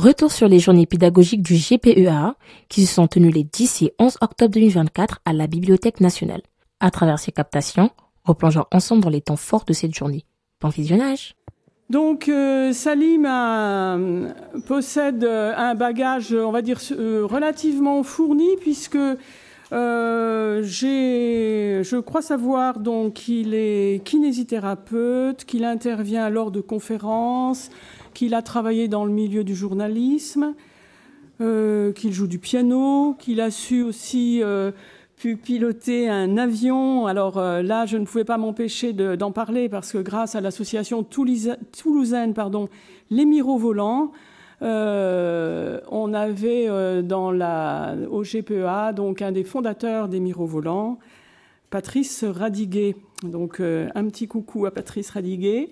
Retour sur les journées pédagogiques du GPEA qui se sont tenues les 10 et 11 octobre 2024 à la Bibliothèque nationale. À travers ces captations, replongeons ensemble dans les temps forts de cette journée. Bon visionnage. Donc Salim possède un bagage, on va dire, relativement fourni puisque je crois savoir donc qu'il est kinésithérapeute, qu'il intervient lors de conférences, qu'il a travaillé dans le milieu du journalisme, qu'il joue du piano, qu'il a su aussi piloter un avion. Alors là, je ne pouvais pas m'empêcher d'en parler parce que grâce à l'association toulousaine, les Mirovolants, on avait au GPEA donc un des fondateurs des Mirovolants, Patrice Radiguet. Donc un petit coucou à Patrice Radiguet.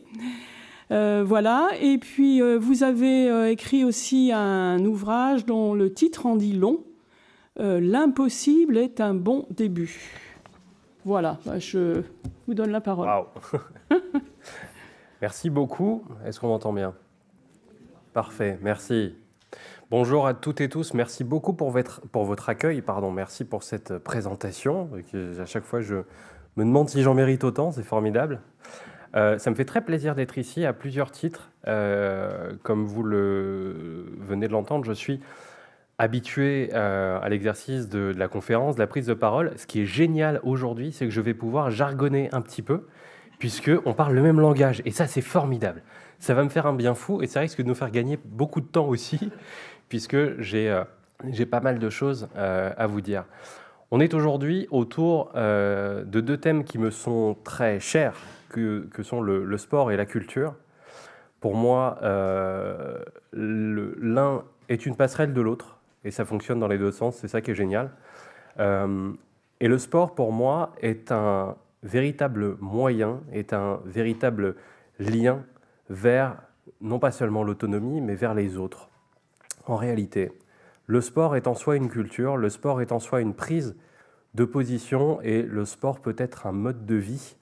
Voilà. Et puis vous avez écrit aussi un ouvrage dont le titre en dit long. L'impossible est un bon début. Voilà, je vous donne la parole. Wow. Merci beaucoup. Est-ce qu'on m'entend bien? Parfait, merci. Bonjour à toutes et tous. Merci beaucoup pour votre accueil. Merci pour cette présentation. À chaque fois, je me demande si j'en mérite autant. C'est formidable. Ça me fait très plaisir d'être ici à plusieurs titres. Comme vous venez de l'entendre, je suis habitué à l'exercice de la conférence, de la prise de parole. Ce qui est génial aujourd'hui, c'est que je vais pouvoir jargonner un petit peu, puisqu'on parle le même langage. Et ça, c'est formidable. Ça va me faire un bien fou, et ça risque de nous faire gagner beaucoup de temps aussi, puisque j'ai pas mal de choses à vous dire. On est aujourd'hui autour de deux thèmes qui me sont très chers, que sont le sport et la culture. Pour moi, l'un est une passerelle de l'autre, et ça fonctionne dans les deux sens, c'est ça qui est génial. Et le sport, pour moi, est un véritable moyen, est un véritable lien vers, non pas seulement l'autonomie, mais vers les autres. En réalité, le sport est en soi une culture, le sport est en soi une prise de position, et le sport peut être un mode de vie.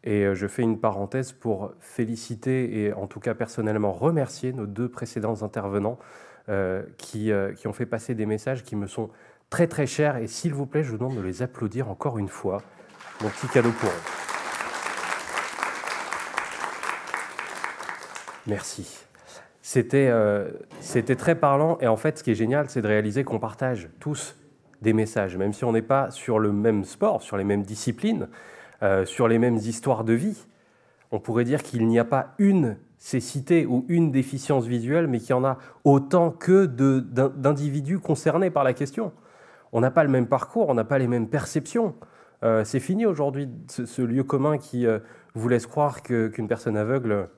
Et je fais une parenthèse pour féliciter et en tout cas personnellement remercier nos deux précédents intervenants qui ont fait passer des messages qui me sont très très chers. Et s'il vous plaît, je vous demande de les applaudir encore une fois. Mon petit cadeau pour eux. Merci. C'était très parlant. Et en fait, ce qui est génial, c'est de réaliser qu'on partage tous des messages, même si on n'est pas sur le même sport, sur les mêmes disciplines, sur les mêmes histoires de vie. On pourrait dire qu'il n'y a pas une cécité ou une déficience visuelle, mais qu'il y en a autant que d'individus concernés par la question. On n'a pas le même parcours, on n'a pas les mêmes perceptions. C'est fini aujourd'hui, ce lieu commun qui vous laisse croire qu'une personne aveugle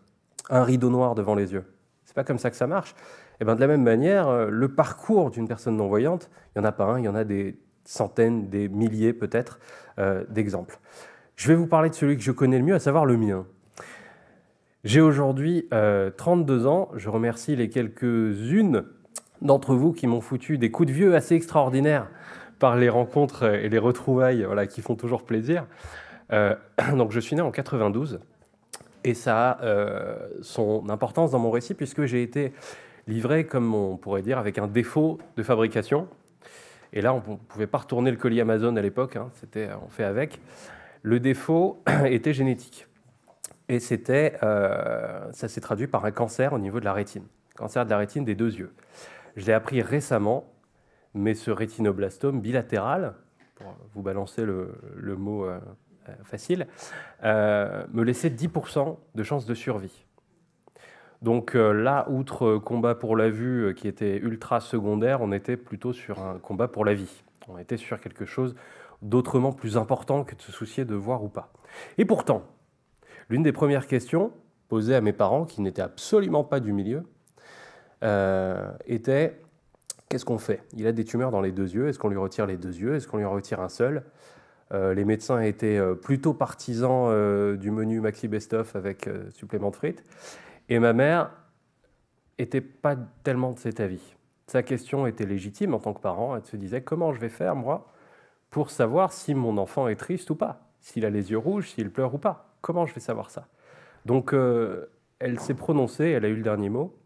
a un rideau noir devant les yeux. C'est pas comme ça que ça marche. Et bien, de la même manière, le parcours d'une personne non-voyante, il n'y en a pas un, il y en a des centaines, des milliers peut-être d'exemples. Je vais vous parler de celui que je connais le mieux, à savoir le mien. J'ai aujourd'hui 32 ans. Je remercie les quelques-unes d'entre vous qui m'ont foutu des coups de vieux assez extraordinaires par les rencontres et les retrouvailles qui font toujours plaisir. Donc je suis né en 92 et ça a son importance dans mon récit puisque j'ai été livré, comme on pourrait dire, avec un défaut de fabrication. Et là, on ne pouvait pas retourner le colis Amazon à l'époque, on fait avec. Le défaut était génétique. Et ça s'est traduit par un cancer au niveau de la rétine. Cancer de la rétine des deux yeux. Je l'ai appris récemment, mais ce rétinoblastome bilatéral, pour vous balancer le mot facile, me laissait 10% de chance de survie. Donc là, outre combat pour la vue qui était ultra secondaire, on était plutôt sur un combat pour la vie. On était sur quelque chose d'autrement plus important que de se soucier de voir ou pas. Et pourtant, l'une des premières questions posées à mes parents, qui n'étaient absolument pas du milieu, était « Qu'est-ce qu'on fait? Il a des tumeurs dans les deux yeux, est-ce qu'on lui retire les deux yeux? Est-ce qu'on lui en retire un seul ?» Les médecins étaient plutôt partisans du menu Maxi Best-of avec supplément de frites. Et ma mère n'était pas tellement de cet avis. Sa question était légitime en tant que parent. Elle se disait « Comment je vais faire, moi, pour savoir si mon enfant est triste ou pas? S'il a les yeux rouges, s'il pleure ou pas? Comment je vais savoir ça ?» Donc, elle s'est prononcée, elle a eu le dernier mot.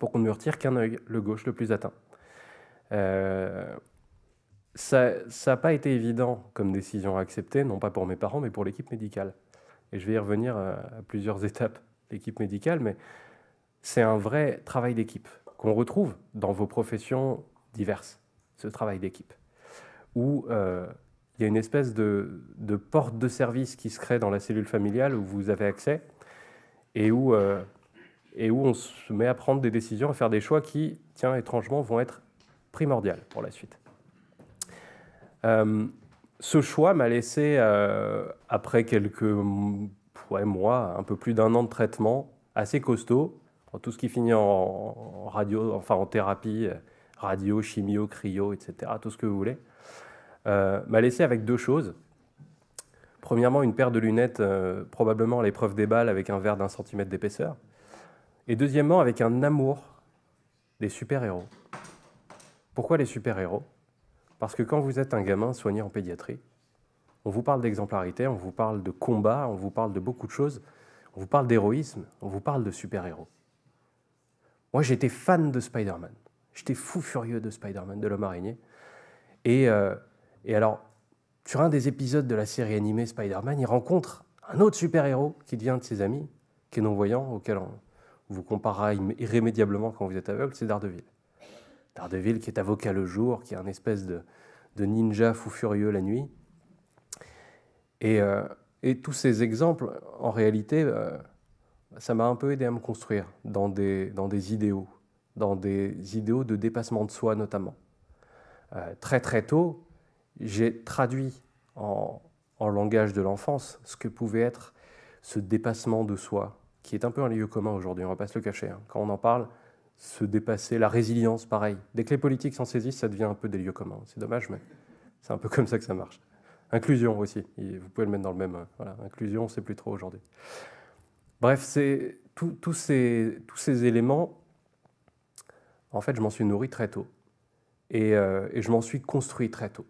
pour qu'on ne me retire qu'un œil, le gauche, le plus atteint. Ça n'a pas été évident comme décision à accepter, non pas pour mes parents, mais pour l'équipe médicale. Et je vais y revenir à plusieurs étapes, l'équipe médicale, mais c'est un vrai travail d'équipe qu'on retrouve dans vos professions diverses, ce travail d'équipe, où il y a une espèce de porte de service qui se crée dans la cellule familiale où vous avez accès et où on se met à prendre des décisions, à faire des choix qui, tiens, étrangement, vont être primordiales pour la suite. Ce choix m'a laissé, après quelques mois, un peu plus d'1 an de traitement, assez costaud, tout ce qui finit en radio, enfin en thérapie, radio, chimio, cryo, etc., tout ce que vous voulez, m'a laissé avec 2 choses. Premièrement, une paire de lunettes, probablement à l'épreuve des balles, avec un verre d'1 centimètre d'épaisseur. Et deuxièmement, avec un amour des super-héros. Pourquoi les super-héros ? Parce que quand vous êtes un gamin soigné en pédiatrie, on vous parle d'exemplarité, on vous parle de combat, on vous parle de beaucoup de choses, on vous parle d'héroïsme, on vous parle de super-héros. Moi, j'étais fan de Spider-Man. J'étais fou furieux de Spider-Man, de l'homme araignée. Et alors, sur un des épisodes de la série animée Spider-Man, il rencontre un autre super-héros qui devient de ses amis, qui est non-voyant, auquel on vous comparera irrémédiablement quand vous êtes aveugle, c'est Daredevil. Daredevil qui est avocat le jour, qui est un espèce de ninja fou furieux la nuit. Et tous ces exemples, en réalité, ça m'a un peu aidé à me construire dans des idéaux de dépassement de soi notamment. Très très tôt, j'ai traduit en langage de l'enfance ce que pouvait être ce dépassement de soi, qui est un peu un lieu commun aujourd'hui, on ne va pas se le cacher. Quand on en parle, se dépasser, la résilience, pareil. Dès que les politiques s'en saisissent, ça devient un peu des lieux communs. C'est dommage, mais c'est un peu comme ça que ça marche. Inclusion aussi, vous pouvez le mettre dans le même... Voilà, inclusion, c'est plus trop aujourd'hui. Bref, c'est tous ces éléments, en fait, je m'en suis nourri très tôt. Et je m'en suis construit très tôt.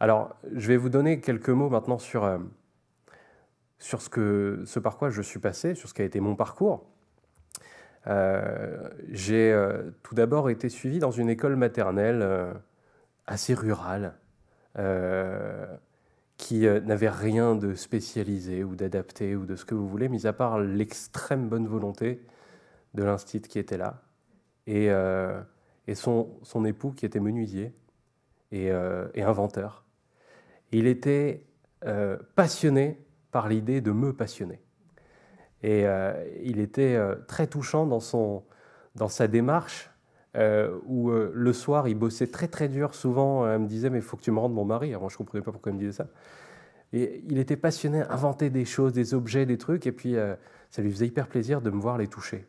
Alors, je vais vous donner quelques mots maintenant sur ce par quoi je suis passé, sur ce qui a été mon parcours. J'ai tout d'abord été suivi dans une école maternelle assez rurale, qui n'avait rien de spécialisé ou d'adapté ou de ce que vous voulez, mis à part l'extrême bonne volonté de l'institut qui était là, et son époux qui était menuisier et inventeur. Il était passionné par l'idée de me passionner. Et il était très touchant dans sa démarche, où le soir, il bossait très très dur. Souvent, elle me disait « mais il faut que tu me rendes mon mari ». Alors, moi, je ne comprenais pas pourquoi il me disait ça. Et il était passionné à inventer des choses, des objets, des trucs, et puis ça lui faisait hyper plaisir de me voir les toucher.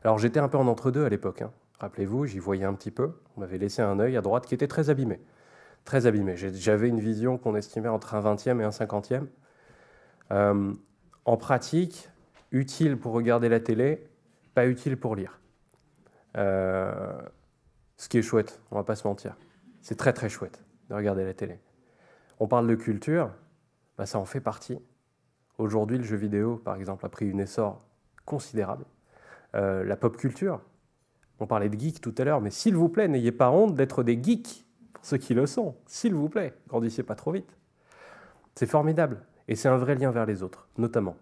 Alors, j'étais un peu en entre-deux à l'époque. Rappelez-vous, j'y voyais un petit peu. On m'avait laissé un œil à droite qui était très abîmé. Très abîmé. J'avais une vision qu'on estimait entre un 20e et un 50e. En pratique, utile pour regarder la télé, pas utile pour lire. Ce qui est chouette, on va pas se mentir. C'est très très chouette de regarder la télé. On parle de culture, ça en fait partie. Aujourd'hui, le jeu vidéo, par exemple, a pris un essor considérable. La pop culture, on parlait de geeks tout à l'heure, mais s'il vous plaît, n'ayez pas honte d'être des geeks, pour ceux qui le sont. S'il vous plaît, grandissez pas trop vite. C'est formidable. Et c'est un vrai lien vers les autres, notamment.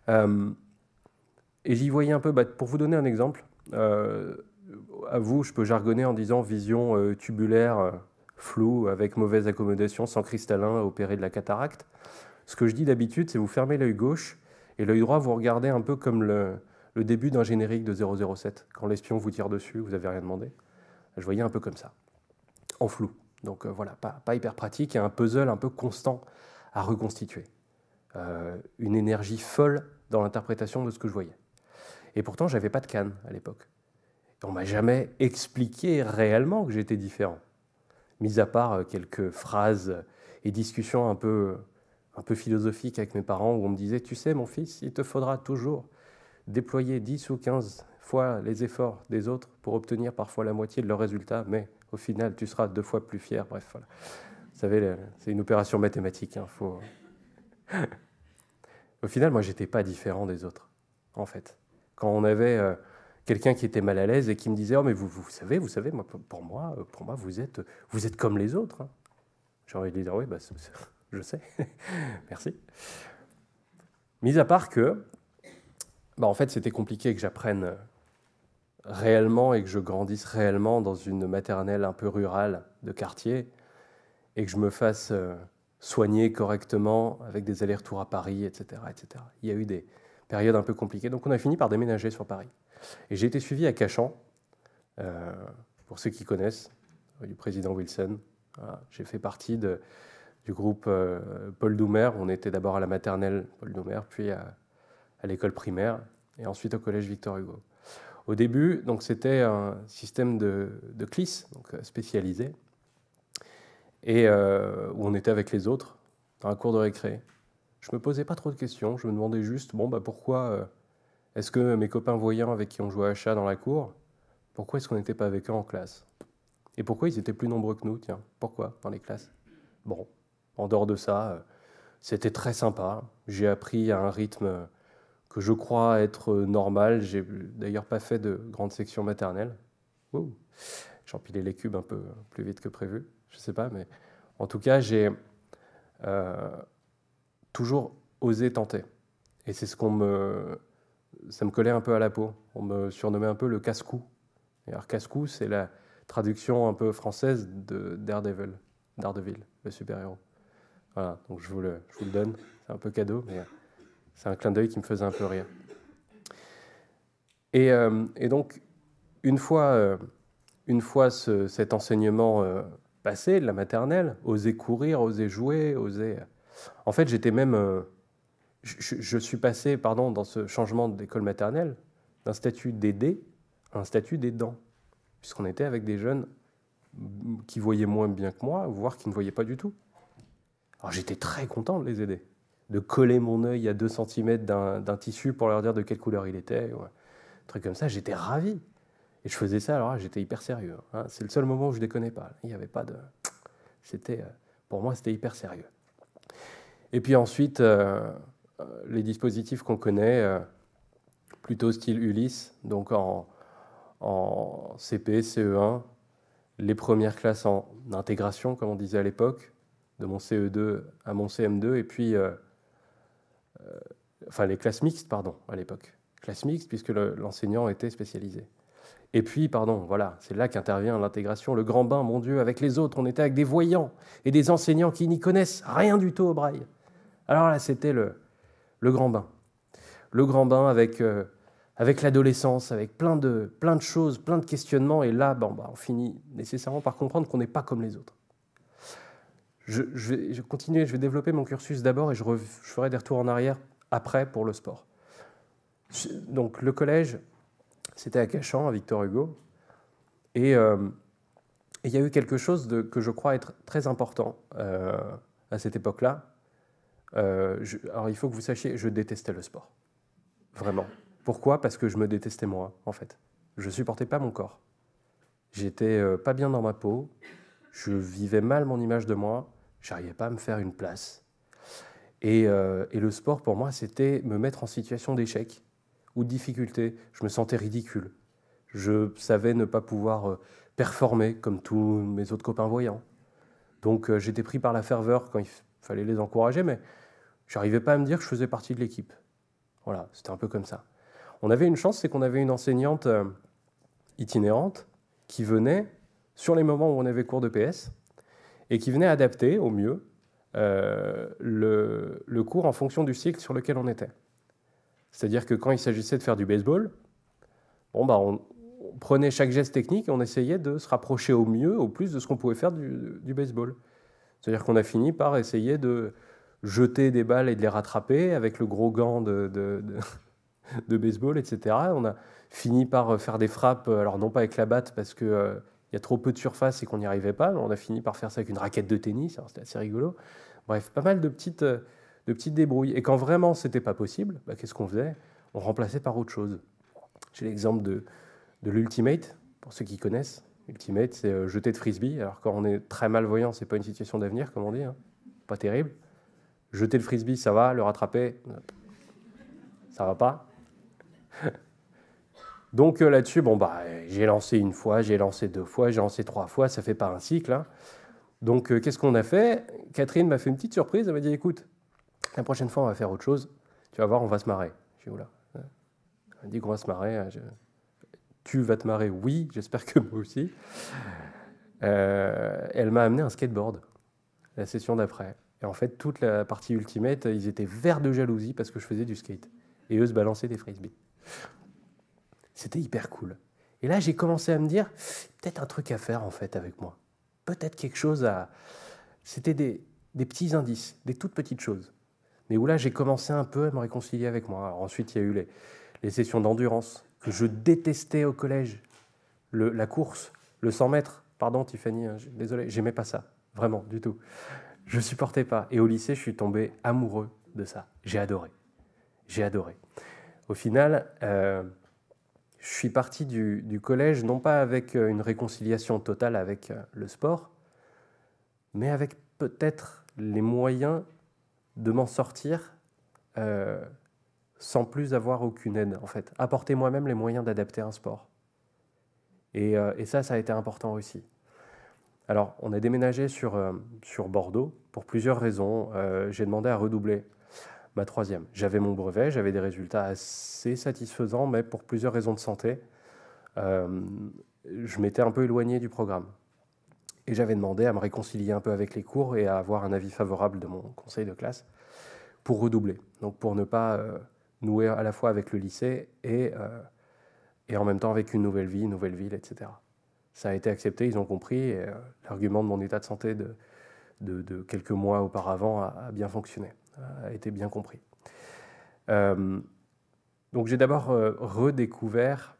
Et j'y voyais un peu, pour vous donner un exemple, à vous, je peux jargonner en disant vision tubulaire, floue, avec mauvaise accommodation, sans cristallin, opéré de la cataracte. Ce que je dis d'habitude, c'est vous fermez l'œil gauche, et l'œil droit, vous regardez un peu comme le début d'un générique de 007. Quand l'espion vous tire dessus, vous n'avez rien demandé. Je voyais un peu comme ça, en flou. Donc voilà, pas hyper pratique, et un puzzle un peu constant à reconstituer. Une énergie folle dans l'interprétation de ce que je voyais. Et pourtant, je n'avais pas de canne à l'époque. On ne m'a jamais expliqué réellement que j'étais différent, mis à part quelques phrases et discussions un peu philosophiques avec mes parents, où on me disait « Tu sais, mon fils, il te faudra toujours déployer 10 ou 15 fois les efforts des autres pour obtenir parfois la moitié de leurs résultats, mais au final, tu seras 2 fois plus fier. » Bref, voilà. Vous savez, c'est une opération mathématique. Au final, moi, je n'étais pas différent des autres, en fait. Quand on avait quelqu'un qui était mal à l'aise et qui me disait « Oh, mais vous savez, moi, pour moi, vous êtes comme les autres. Hein. » J'ai envie de lui dire « Oui, bah, je sais. Merci. » Mis à part que, en fait, c'était compliqué que j'apprenne réellement et que je grandisse réellement dans une maternelle un peu rurale de quartier et que je me fasse soigner correctement avec des allers-retours à Paris, etc., etc. Il y a eu des périodes un peu compliquées. Donc on a fini par déménager sur Paris. Et j'ai été suivi à Cachan, pour ceux qui connaissent, du président Wilson. Voilà. J'ai fait partie du groupe Paul Doumer. On était d'abord à la maternelle Paul Doumer, puis à l'école primaire, et ensuite au collège Victor Hugo. Au début, donc, c'était un système de CLIS, donc spécialisé, et où on était avec les autres, dans la cour de récré. Je ne me posais pas trop de questions, je me demandais juste, pourquoi est-ce que mes copains voyants avec qui on jouait à chat dans la cour, pourquoi est-ce qu'on n'était pas avec eux en classe? Et pourquoi ils étaient plus nombreux que nous, tiens, pourquoi, dans les classes? Bon, en dehors de ça, c'était très sympa. J'ai appris à un rythme que je crois être normal. J'ai d'ailleurs pas fait de grande section maternelle. J'empilais les cubes un peu plus vite que prévu, je sais pas, mais en tout cas, j'ai toujours osé tenter. Et c'est ça me collait un peu à la peau. On me surnommait un peu le casse-cou. Alors casse-cou, c'est la traduction un peu française de Daredevil, le super-héros. Voilà, donc je vous le donne, c'est un peu cadeau, mais c'est un clin d'œil qui me faisait un peu rire. Et donc, une fois cet enseignement passé, de la maternelle, oser courir, oser jouer, En fait, j'étais même... je suis passé, dans ce changement d'école maternelle, d'un statut d'aidé à un statut d'aidant, puisqu'on était avec des jeunes qui voyaient moins bien que moi, voire qui ne voyaient pas du tout. Alors j'étais très content de les aider, de coller mon œil à 2 cm d'un tissu pour leur dire de quelle couleur il était, un truc comme ça, j'étais ravi. Et je faisais ça, alors là, j'étais hyper sérieux. Hein. C'est le seul moment où je déconnais pas. Il n'y avait pas de... Pour moi, c'était hyper sérieux. Et puis ensuite, les dispositifs qu'on connaît, plutôt style Ulysse, donc en CP, CE1, les premières classes en intégration, comme on disait à l'époque, de mon CE2 à mon CM2, et puis les classes mixtes, à l'époque. Classes mixtes, puisque l'enseignant était spécialisé. Et puis, voilà, c'est là qu'intervient l'intégration, le grand bain, mon Dieu, avec les autres. On était avec des voyants et des enseignants qui n'y connaissent rien du tout au braille. Alors là, c'était le grand bain. Le grand bain avec l'adolescence, avec plein de choses, plein de questionnements. Et là, on finit nécessairement par comprendre qu'on n'est pas comme les autres. Je vais continuer, je vais développer mon cursus d'abord et je ferai des retours en arrière après pour le sport. Donc le collège, c'était à Cachan, à Victor Hugo. Et il y a eu quelque chose que je crois être très important à cette époque-là. Alors il faut que vous sachiez, je détestais le sport. Vraiment. Pourquoi ? Parce que je me détestais moi, en fait. Je ne supportais pas mon corps. J'étais pas bien dans ma peau. Je vivais mal mon image de moi. J'arrivais pas à me faire une place. Et le sport, pour moi, c'était me mettre en situation d'échec ou de difficulté. Je me sentais ridicule. Je savais ne pas pouvoir performer comme tous mes autres copains voyants. Donc j'étais pris par la ferveur quand il fallait les encourager, mais je n'arrivais pas à me dire que je faisais partie de l'équipe. Voilà, c'était un peu comme ça. On avait une chance, c'est qu'on avait une enseignante itinérante qui venait sur les moments où on avait cours de PS et qui venait adapter au mieux le cours en fonction du cycle sur lequel on était. C'est-à-dire que quand il s'agissait de faire du baseball, on prenait chaque geste technique et on essayait de se rapprocher au mieux, au plus de ce qu'on pouvait faire du baseball. C'est-à-dire qu'on a fini par essayer de jeter des balles et de les rattraper avec le gros gant de baseball, etc. On a fini par faire des frappes, alors non pas avec la batte parce qu'il y a trop peu de surface et qu'on n'y arrivait pas, mais on a fini par faire ça avec une raquette de tennis, alors c'était assez rigolo. Bref, pas mal de petites débrouilles. Et quand vraiment c'était pas possible, qu'est-ce qu'on faisait ? On remplaçait par autre chose. J'ai l'exemple de l'ultimate, pour ceux qui connaissent. Ultimate, c'est jeter de frisbee. Alors quand on est très malvoyant, c'est pas une situation d'avenir, comme on dit, hein. Pas terrible. Jeter le frisbee, ça va. Le rattraper, ça va pas. Donc là-dessus, bon, j'ai lancé une fois, j'ai lancé 2 fois, j'ai lancé 3 fois, ça fait pas un cycle. Hein. Donc qu'est-ce qu'on a fait? Catherine m'a fait une petite surprise, elle m'a dit, écoute, la prochaine fois, on va faire autre chose, tu vas voir, on va se marrer. Je dis, oula. Elle m'a dit qu'on va se marrer. Tu vas te marrer, oui, j'espère que moi aussi. Elle m'a amené un skateboard, la session d'après. Et en fait, toute la partie Ultimate, ils étaient verts de jalousie parce que je faisais du skate. Et eux se balançaient des frisbees. C'était hyper cool. Et là, j'ai commencé à me dire, peut-être un truc à faire en fait avec moi. Peut-être quelque chose à... C'était des petits indices, des toutes petites choses. Mais où là, j'ai commencé un peu à me réconcilier avec moi. Alors, ensuite, il y a eu les sessions d'endurance que je détestais au collège. La course, le 100 mètres. Pardon, Tiffany, hein, désolé, j'aimais pas ça. Vraiment, du tout. Je supportais pas. Et au lycée, je suis tombé amoureux de ça. J'ai adoré. J'ai adoré. Au final, je suis parti du collège, non pas avec une réconciliation totale avec le sport, mais avec peut-être les moyens de m'en sortir sans plus avoir aucune aide, en fait. Apporter moi-même les moyens d'adapter un sport. Et ça a été important aussi. Alors, on a déménagé sur Bordeaux pour plusieurs raisons. J'ai demandé à redoubler ma 3e. J'avais mon brevet, j'avais des résultats assez satisfaisants, mais pour plusieurs raisons de santé, je m'étais un peu éloigné du programme. Et j'avais demandé à me réconcilier un peu avec les cours et à avoir un avis favorable de mon conseil de classe pour redoubler. Donc pour ne pas nouer à la fois avec le lycée et en même temps avec une nouvelle ville, etc. Ça a été accepté, ils ont compris, et l'argument de mon état de santé de quelques mois auparavant a bien fonctionné, a été bien compris. Donc j'ai d'abord redécouvert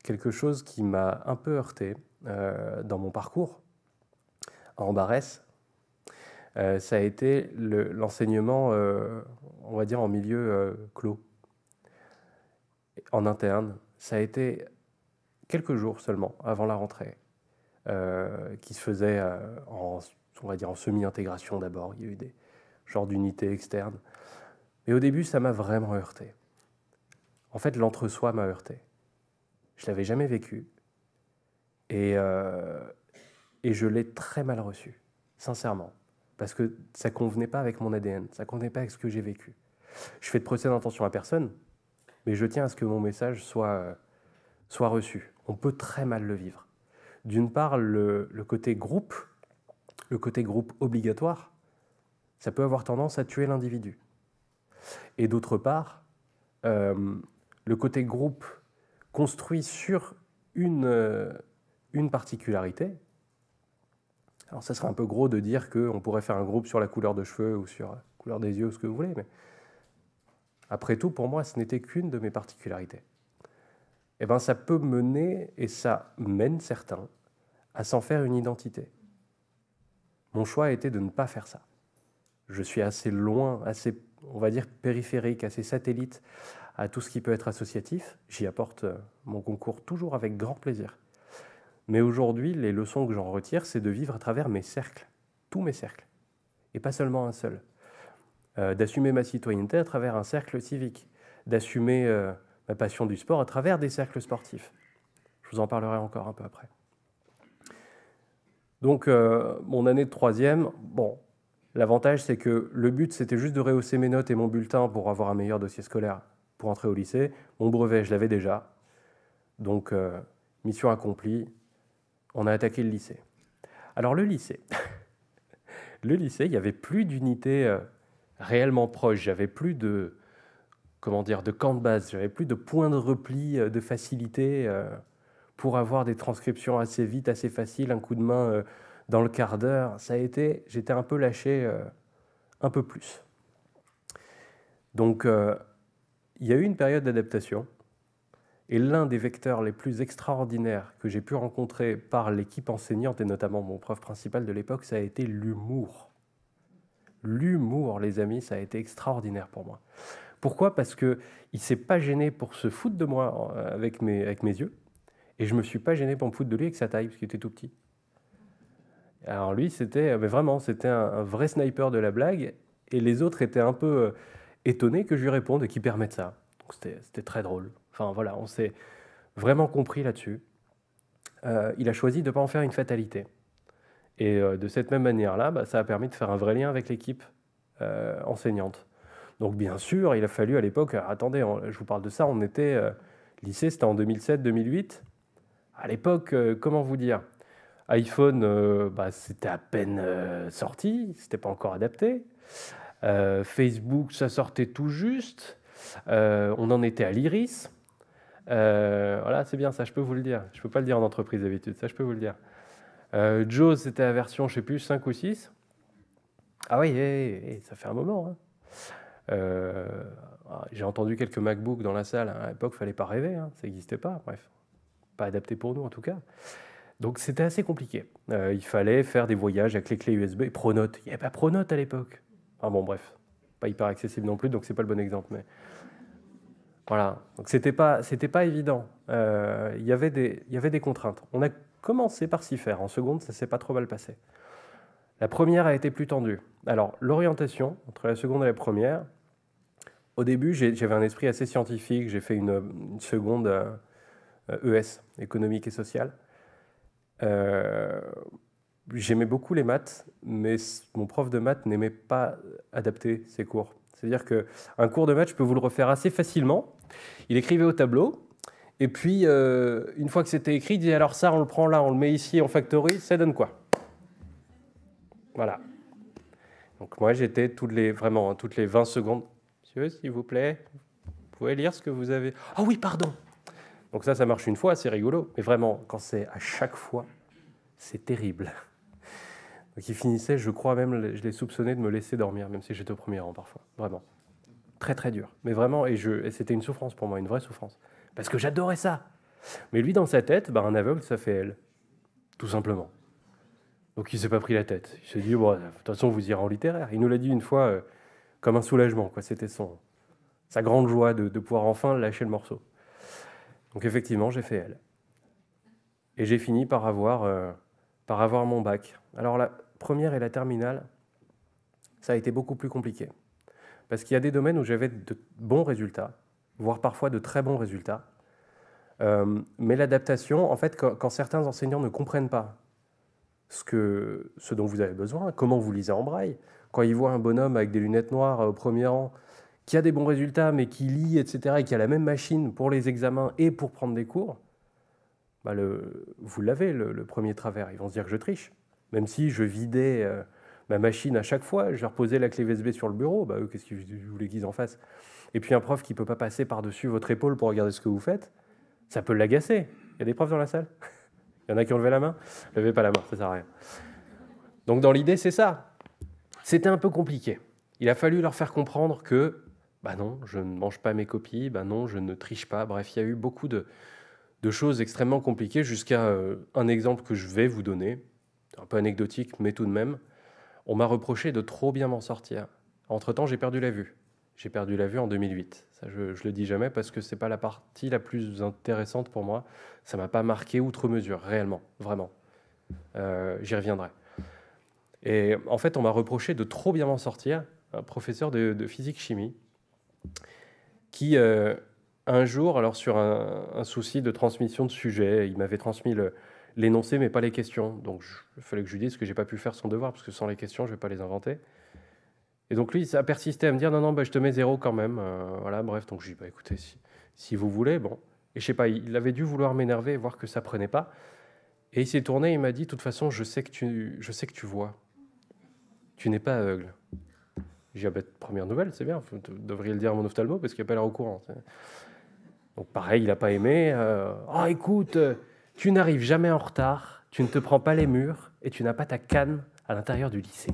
quelque chose qui m'a un peu heurté dans mon parcours en Barès. Ça a été l'enseignement, on va dire, en milieu clos, en interne. Ça a été quelques jours seulement avant la rentrée, qui se faisait on va dire en semi-intégration d'abord. Il y a eu des genres d'unités externes. Mais au début, ça m'a vraiment heurté. En fait, l'entre-soi m'a heurté. Je ne l'avais jamais vécu. Et je l'ai très mal reçu, sincèrement. Parce que ça ne convenait pas avec mon ADN, ça ne convenait pas avec ce que j'ai vécu. Je fais de procès d'intention à personne, mais je tiens à ce que mon message soit reçu. On peut très mal le vivre. D'une part, le côté groupe obligatoire, ça peut avoir tendance à tuer l'individu. Et d'autre part, le côté groupe construit sur une particularité. Alors ça serait un peu gros de dire qu'on pourrait faire un groupe sur la couleur de cheveux ou sur la couleur des yeux ou ce que vous voulez, mais après tout, pour moi, ce n'était qu'une de mes particularités. Eh bien, ça peut mener, et ça mène certains, à s'en faire une identité. Mon choix a été de ne pas faire ça. Je suis assez loin, assez, on va dire, périphérique, assez satellite à tout ce qui peut être associatif. J'y apporte mon concours toujours avec grand plaisir. Mais aujourd'hui, les leçons que j'en retire, c'est de vivre à travers mes cercles, tous mes cercles, et pas seulement un seul. D'assumer ma citoyenneté à travers un cercle civique, d'assumer ma passion du sport à travers des cercles sportifs. Je vous en parlerai encore un peu après. Donc, mon année de 3e, bon, l'avantage, c'est que le but, c'était juste de rehausser mes notes et mon bulletin pour avoir un meilleur dossier scolaire pour entrer au lycée. Mon brevet, je l'avais déjà. Donc, mission accomplie, on a attaqué le lycée. Alors, le lycée, il n'y avait plus d'unités réellement proches. J'avais plus de camp de base. J'avais plus de points de repli, de facilité pour avoir des transcriptions assez vite, assez faciles, un coup de main dans le quart d'heure. J'étais un peu lâché, un peu plus. Donc, il y a eu une période d'adaptation. Et l'un des vecteurs les plus extraordinaires que j'ai pu rencontrer par l'équipe enseignante, et notamment mon prof principal de l'époque, ça a été l'humour. L'humour, les amis, ça a été extraordinaire pour moi. Pourquoi ? Parce qu'il ne s'est pas gêné pour se foutre de moi avec mes yeux, et je ne me suis pas gêné pour me foutre de lui avec sa taille, parce qu'il était tout petit. Alors lui, c'était un vrai sniper de la blague, et les autres étaient un peu étonnés que je lui réponde et qu'il permette ça. Donc c'était très drôle. Enfin voilà, on s'est vraiment compris là-dessus. Il a choisi de ne pas en faire une fatalité. Et de cette même manière-là, ça a permis de faire un vrai lien avec l'équipe enseignante. Donc bien sûr, il a fallu à l'époque, attendez, je vous parle de ça, on était lycée, c'était en 2007-2008. À l'époque, comment vous dire, iPhone, c'était à peine sorti, c'était pas encore adapté. Facebook, ça sortait tout juste. On en était à l'Iris. Voilà, c'est bien, ça je peux vous le dire. Je peux pas le dire en entreprise d'habitude, ça je peux vous le dire. Jaws, c'était la version, je sais plus, 5 ou 6. Ah oui, ça fait un moment. Hein. J'ai entendu quelques MacBooks dans la salle. À l'époque, il ne fallait pas rêver, hein, ça n'existait pas. Bref, pas adapté pour nous en tout cas. Donc c'était assez compliqué. Il fallait faire des voyages avec les clés USB. Pronote, il n'y avait pas Pronote à l'époque. Enfin bon, bref, pas hyper accessible non plus, donc c'est pas le bon exemple. Mais voilà, donc c'était pas évident. Il y avait des contraintes. On a commencé par s'y faire. En seconde, ça s'est pas trop mal passé. La première a été plus tendue. Alors, l'orientation, entre la seconde et la première, au début, j'avais un esprit assez scientifique. J'ai fait une seconde ES, économique et sociale. J'aimais beaucoup les maths, mais mon prof de maths n'aimait pas adapter ses cours. C'est-à-dire qu'un cours de maths, je peux vous le refaire assez facilement. Il écrivait au tableau, et puis, une fois que c'était écrit, il disait, alors ça, on le prend là, on le met ici, on factorise, ça donne quoi? Voilà. Donc moi, j'étais toutes les 20 secondes. Monsieur, s'il vous plaît, vous pouvez lire ce que vous avez... Ah oui, pardon. Donc ça marche une fois, c'est rigolo. Mais vraiment, quand c'est à chaque fois, c'est terrible. Donc il finissait, je crois même, je l'ai soupçonné de me laisser dormir, même si j'étais au premier rang parfois. Vraiment. Très très dur. Mais vraiment, et c'était une souffrance pour moi, une vraie souffrance. Parce que j'adorais ça. Mais lui, dans sa tête, un aveugle, ça fait L. Tout simplement. Donc il ne s'est pas pris la tête. Il s'est dit, bon, de toute façon, vous irez en littéraire. Il nous l'a dit une fois comme un soulagement, quoi. C'était sa grande joie de pouvoir enfin lâcher le morceau. Donc effectivement, j'ai fait L. Et j'ai fini par avoir mon bac. Alors la première et la terminale, ça a été beaucoup plus compliqué. Parce qu'il y a des domaines où j'avais de bons résultats, voire parfois de très bons résultats. Mais l'adaptation, en fait, quand certains enseignants ne comprennent pas ce dont vous avez besoin, comment vous lisez en braille, quand ils voient un bonhomme avec des lunettes noires au premier rang, qui a des bons résultats, mais qui lit, etc., et qui a la même machine pour les examens et pour prendre des cours, vous l'avez, le premier travers. Ils vont se dire que je triche. Même si je vidais ma machine à chaque fois, je leur posais la clé USB sur le bureau, eux, qu'est-ce que vous voulez qu'ils en fassent? Et puis un prof qui ne peut pas passer par-dessus votre épaule pour regarder ce que vous faites, ça peut l'agacer. Il y a des profs dans la salle? Il y en a qui ont levé la main? Levez pas la main, ça ne sert à rien. Donc dans l'idée, c'est ça. C'était un peu compliqué. Il a fallu leur faire comprendre que, non, je ne mange pas mes copies, non, je ne triche pas. Bref, il y a eu beaucoup de choses extrêmement compliquées jusqu'à un exemple que je vais vous donner, un peu anecdotique, mais tout de même. On m'a reproché de trop bien m'en sortir. Entre-temps, j'ai perdu la vue. J'ai perdu la vue en 2008. Ça, je le dis jamais parce que c'est pas la partie la plus intéressante pour moi. Ça m'a pas marqué outre mesure, réellement, vraiment. J'y reviendrai. Et en fait, on m'a reproché de trop bien m'en sortir. Un professeur de physique-chimie qui, un jour, alors sur un souci de transmission de sujet, il m'avait transmis l'énoncé, mais pas les questions. Donc, il fallait que je lui dise que j'ai pas pu faire son devoir, parce que sans les questions, je vais pas les inventer. Et donc, lui, ça a persisté à me dire, non, je te mets 0 quand même. Voilà, bref, donc je lui dis, écoutez, si vous voulez, bon. Et je sais pas, il avait dû vouloir m'énerver et voir que ça prenait pas. Et il s'est tourné et il m'a dit, de toute façon, je sais que tu vois. Tu n'es pas aveugle. J'ai dit, première nouvelle, c'est bien, vous devriez le dire à mon ophtalmo, parce qu'il n'a pas l'air au courant. Donc pareil, il n'a pas aimé. Écoute, tu n'arrives jamais en retard, tu ne te prends pas les murs, et tu n'as pas ta canne à l'intérieur du lycée.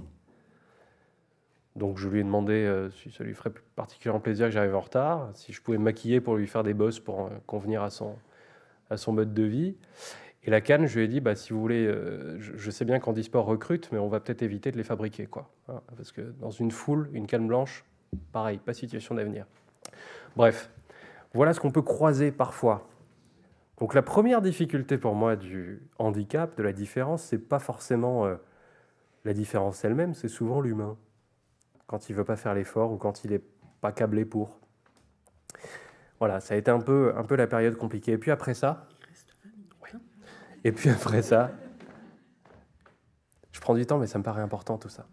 Donc je lui ai demandé si ça lui ferait particulièrement plaisir que j'arrive en retard, si je pouvais me maquiller pour lui faire des bosses pour convenir à son mode de vie. Et la canne, je lui ai dit, si vous voulez, je sais bien qu'Handisport recrute, mais on va peut-être éviter de les fabriquer, quoi. Parce que dans une foule, une canne blanche, pareil, pas situation d'avenir. Bref, voilà ce qu'on peut croiser parfois. Donc la première difficulté pour moi du handicap, de la différence, c'est pas forcément la différence elle-même, c'est souvent l'humain. Quand il veut pas faire l'effort ou quand il n'est pas câblé pour. Voilà, ça a été un peu la période compliquée. Et puis après ça, je prends du temps, mais ça me paraît important tout ça.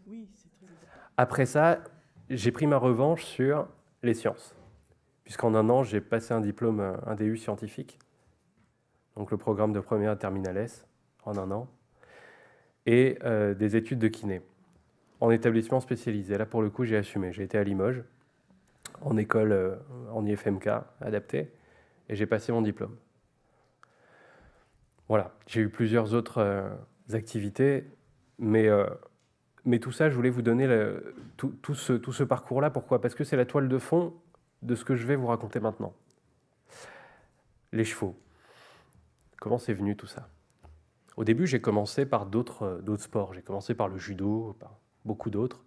Après ça, j'ai pris ma revanche sur les sciences, puisqu'en un an, j'ai passé un diplôme, un DU scientifique, donc le programme de première terminale S, en un an, et des études de kiné, en établissement spécialisé. Là, pour le coup, j'ai assumé. J'ai été à Limoges, en école, en IFMK, adapté, et j'ai passé mon diplôme. Voilà, j'ai eu plusieurs autres activités, mais tout ça, je voulais vous donner tout ce parcours-là. Pourquoi? Parce que c'est la toile de fond de ce que je vais vous raconter maintenant. Les chevaux. Comment c'est venu tout ça? Au début, j'ai commencé par d'autres sports. J'ai commencé par le judo, par beaucoup d'autres.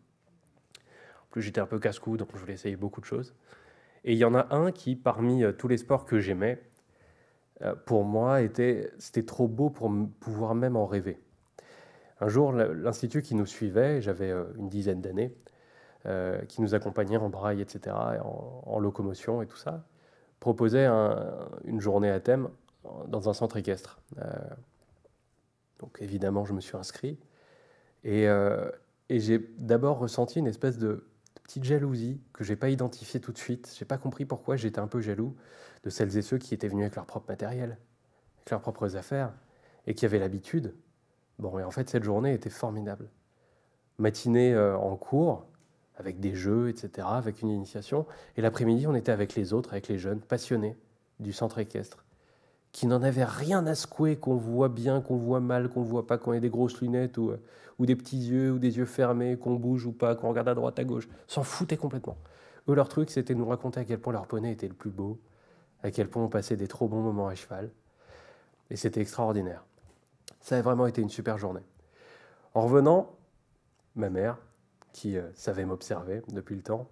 En plus, j'étais un peu casse-cou, donc je voulais essayer beaucoup de choses. Et il y en a un qui, parmi tous les sports que j'aimais, pour moi, c'était trop beau pour pouvoir même en rêver. Un jour, l'institut qui nous suivait, j'avais une dizaine d'années, qui nous accompagnait en braille, etc., en locomotion et tout ça, proposait une journée à thème dans un centre équestre. Donc évidemment, je me suis inscrit. Et j'ai d'abord ressenti une espèce de petite jalousie que je n'ai pas identifiée tout de suite. Je n'ai pas compris pourquoi j'étais un peu jaloux de celles et ceux qui étaient venus avec leur propre matériel, avec leurs propres affaires, et qui avaient l'habitude. Bon, et en fait, cette journée était formidable. Matinée en cours, avec des jeux, etc., avec une initiation. Et l'après-midi, on était avec les autres, avec les jeunes, passionnés du centre équestre, qui n'en avaient rien à secouer, qu'on voit bien, qu'on voit mal, qu'on voit pas, qu'on ait des grosses lunettes ou des petits yeux ou des yeux fermés, qu'on bouge ou pas, qu'on regarde à droite, à gauche. S'en foutaient complètement. Eux, leur truc, c'était de nous raconter à quel point leur poney était le plus beau, à quel point on passait des trop bons moments à cheval. Et c'était extraordinaire. Ça a vraiment été une super journée. En revenant, ma mère, qui savait m'observer depuis le temps,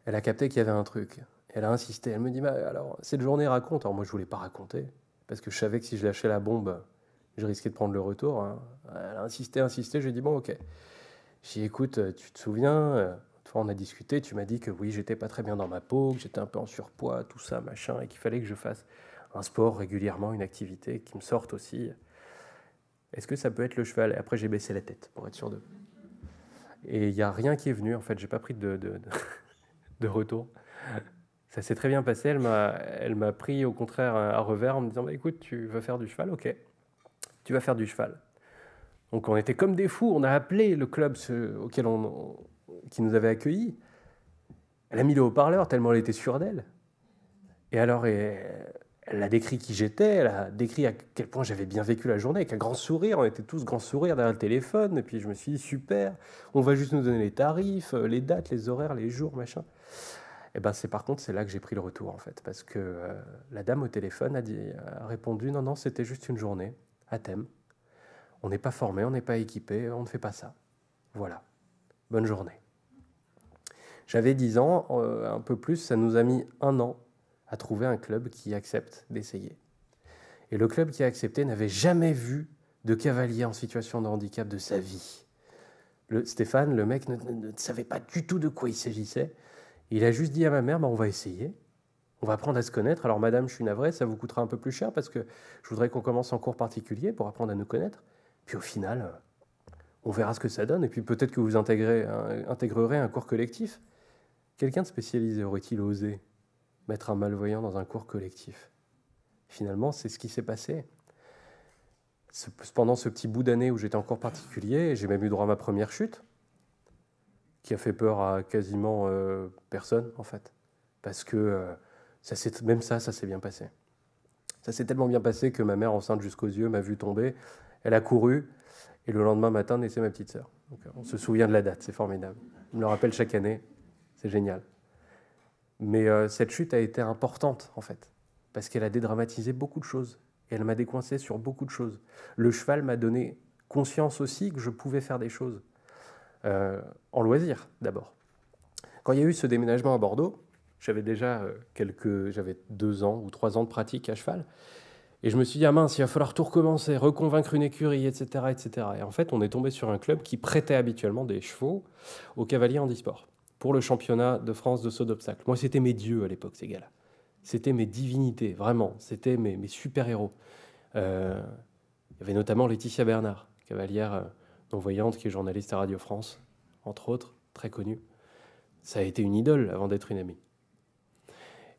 elle a capté qu'il y avait un truc. Elle a insisté. Elle me dit, alors, cette journée raconte. Alors moi, je ne voulais pas raconter, parce que je savais que si je lâchais la bombe, je risquais de prendre le retour. Hein. Elle a insisté. Je lui ai dit, bon, ok. J'ai dit, écoute, tu te souviens, une fois on a discuté, tu m'as dit que oui, j'étais pas très bien dans ma peau, que j'étais un peu en surpoids, tout ça, machin, et qu'il fallait que je fasse un sport régulièrement, une activité qui me sorte aussi. Est-ce que ça peut être le cheval? Et après, j'ai baissé la tête pour être sûr de... Et il n'y a rien qui est venu, en fait. J'ai pas pris de retour. Ça s'est très bien passé. Elle m'a pris, au contraire, à revers en me disant, écoute, tu veux faire du cheval? Ok, tu vas faire du cheval. Donc, on était comme des fous. On a appelé le club qui nous avait accueillis. Elle a mis le haut-parleur tellement elle était sûre d'elle. Et alors... Elle a décrit qui j'étais, elle a décrit à quel point j'avais bien vécu la journée, avec un grand sourire, on était tous grands sourires derrière le téléphone, et puis je me suis dit, super, on va juste nous donner les tarifs, les dates, les horaires, les jours, machin. Et ben par contre, c'est là que j'ai pris le retour, en fait, parce que la dame au téléphone a répondu, non, c'était juste une journée, à thème. On n'est pas formé, on n'est pas équipé, on ne fait pas ça. Voilà, bonne journée. J'avais 10 ans, un peu plus, ça nous a mis 1 an à trouver un club qui accepte d'essayer. Et le club qui a accepté n'avait jamais vu de cavalier en situation de handicap de sa vie. Stéphane, le mec, ne savait pas du tout de quoi il s'agissait. Il a juste dit à ma mère, on va essayer, on va apprendre à se connaître. Alors madame, je suis navré, ça vous coûtera un peu plus cher parce que je voudrais qu'on commence en cours particulier pour apprendre à nous connaître. Puis au final, on verra ce que ça donne. Et puis peut-être que vous intégrerez un cours collectif. Quelqu'un de spécialisé aurait-il osé mettre un malvoyant dans un cours collectif? Finalement, c'est ce qui s'est passé. Pendant ce petit bout d'année où j'étais en cours particulier, j'ai même eu droit à ma première chute, qui a fait peur à quasiment personne, en fait. Parce que ça s'est bien passé. Ça s'est tellement bien passé que ma mère, enceinte jusqu'aux yeux, m'a vu tomber. Elle a couru, et le lendemain matin, naissait ma petite sœur. Donc, on se souvient de la date, c'est formidable. On me le rappelle chaque année, c'est génial. Mais cette chute a été importante, en fait, parce qu'elle a dédramatisé beaucoup de choses. Et elle m'a décoincé sur beaucoup de choses. Le cheval m'a donné conscience aussi que je pouvais faire des choses. En loisir, d'abord. Quand il y a eu ce déménagement à Bordeaux, j'avais déjà j'avais 2 ans ou 3 ans de pratique à cheval. Et je me suis dit, mince, il va falloir tout recommencer, reconvaincre une écurie, etc., etc. Et en fait, on est tombé sur un club qui prêtait habituellement des chevaux aux cavaliers handisport pour le championnat de France de saut d'obstacle. Moi, c'était mes dieux à l'époque, ces gars-là. C'était mes divinités, vraiment. C'était mes super-héros. Il y avait notamment Laetitia Bernard, cavalière non-voyante qui est journaliste à Radio France, entre autres, très connue. Ça a été une idole avant d'être une amie.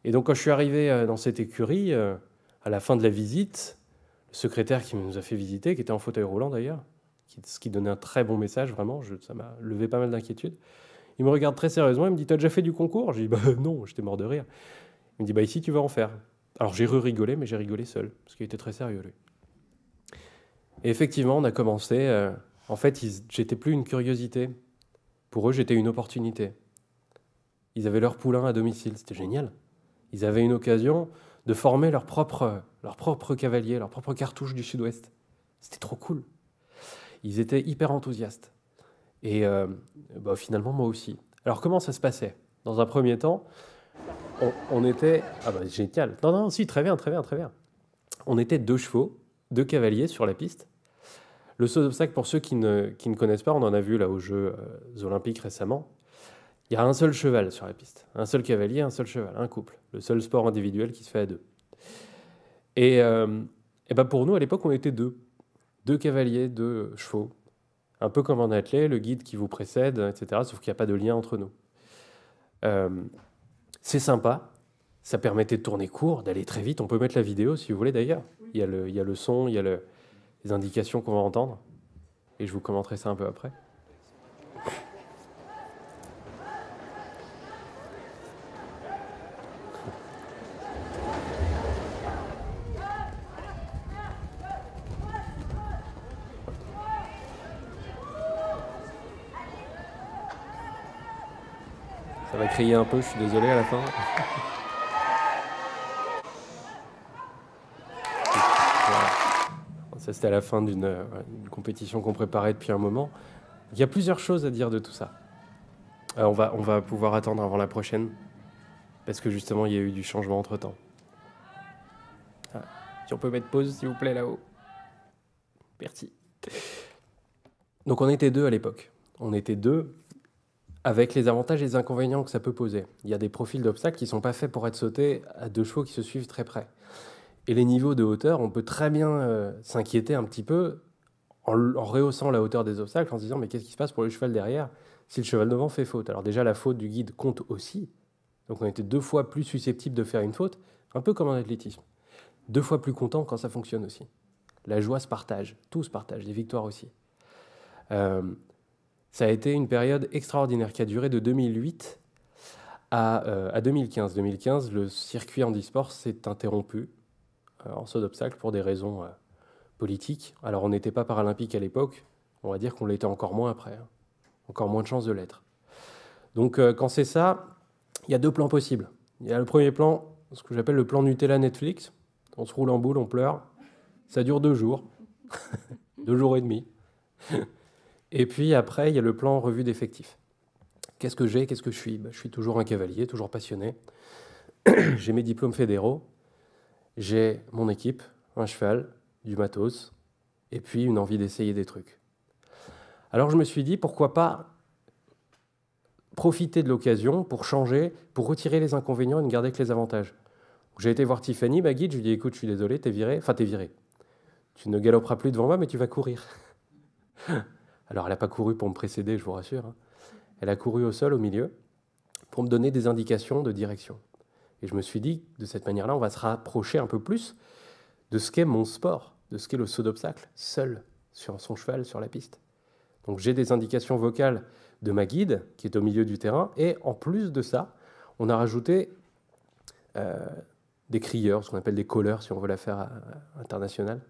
Et donc quand je suis arrivé dans cette écurie, à la fin de la visite, le secrétaire qui nous a fait visiter, qui était en fauteuil roulant d'ailleurs, ce qui donnait un très bon message, vraiment, ça m'a levé pas mal d'inquiétude. Il me regarde très sérieusement, il me dit « T'as déjà fait du concours ?» Je dis bah, « Non, j'étais mort de rire. » Il me dit « Bah ici, tu vas en faire. » Alors j'ai rigolé, mais j'ai rigolé seul, parce qu'il était très sérieux, lui. Et effectivement, on a commencé. En fait, j'étais plus une curiosité. Pour eux, j'étais une opportunité. Ils avaient leur poulain à domicile, c'était génial. Ils avaient une occasion de former leur propre cavalier, leur propre cartouche du Sud-Ouest. C'était trop cool. Ils étaient hyper enthousiastes. Et finalement, moi aussi. Alors, comment ça se passait ? Dans un premier temps, on était... Ah bah, génial. Non, si, très bien. On était 2 chevaux, 2 cavaliers sur la piste. Le saut d'obstacle, pour ceux qui ne connaissent pas, on en a vu là aux Jeux Olympiques récemment. Il y a un seul cheval sur la piste. Un seul cavalier, un seul cheval, un couple. Le seul sport individuel qui se fait à 2. Et pour nous, à l'époque, on était 2. 2 cavaliers, 2 chevaux. Un peu comme en athlète, le guide qui vous précède, etc. Sauf qu'il n'y a pas de lien entre nous. C'est sympa. Ça permettait de tourner court, d'aller très vite. On peut mettre la vidéo si vous voulez d'ailleurs. Il y a le son, il y a les indications qu'on va entendre. Et je vous commenterai ça un peu après. Ça va crier un peu, je suis désolé à la fin. Ça, c'était à la fin d'une compétition qu'on préparait depuis un moment. Il y a plusieurs choses à dire de tout ça. On va pouvoir attendre avant la prochaine, parce que justement, il y a eu du changement entre-temps. Si on peut mettre pause, s'il vous plaît, là-haut. Merci. Donc, on était 2 à l'époque. On était 2 avec les avantages et les inconvénients que ça peut poser. Il y a des profils d'obstacles qui ne sont pas faits pour être sautés à 2 chevaux qui se suivent très près. Et les niveaux de hauteur, on peut très bien s'inquiéter un petit peu en rehaussant la hauteur des obstacles, en se disant mais qu'est-ce qui se passe pour le cheval derrière si le cheval devant fait faute? Alors déjà, la faute du guide compte aussi. Donc on était 2 fois plus susceptible de faire une faute, un peu comme en athlétisme. 2 fois plus content quand ça fonctionne aussi. La joie se partage, tout se partage, les victoires aussi. Ça a été une période extraordinaire qui a duré de 2008 à 2015. 2015, le circuit handisport s'est interrompu en saut d'obstacle pour des raisons politiques. Alors on n'était pas paralympique à l'époque, on va dire qu'on l'était encore moins après, encore moins de chances de l'être. Donc quand c'est ça, il y a 2 plans possibles. Il y a le premier plan, ce que j'appelle le plan Nutella Netflix. On se roule en boule, on pleure. Ça dure 2 jours, 2 jours et demi. Et puis après, il y a le plan revue d'effectifs. Qu'est-ce que j'ai ? Qu'est-ce que je suis ? Je suis toujours un cavalier, toujours passionné. J'ai mes diplômes fédéraux. J'ai mon équipe, un cheval, du matos, et puis une envie d'essayer des trucs. Alors je me suis dit, pourquoi pas profiter de l'occasion pour changer, pour retirer les inconvénients et ne garder que les avantages. J'ai été voir Tiffany, ma guide, je lui ai dit, écoute, je suis désolé, t'es viré. Tu ne galoperas plus devant moi, mais tu vas courir. Alors elle n'a pas couru pour me précéder, je vous rassure. Elle a couru au sol, au milieu, pour me donner des indications de direction. Et je me suis dit, de cette manière-là, on va se rapprocher un peu plus de ce qu'est mon sport, de ce qu'est le saut d'obstacle, seul, sur son cheval, sur la piste. Donc j'ai des indications vocales de ma guide, qui est au milieu du terrain, et en plus de ça, on a rajouté des crieurs, ce qu'on appelle des callers, si on veut la faire internationale,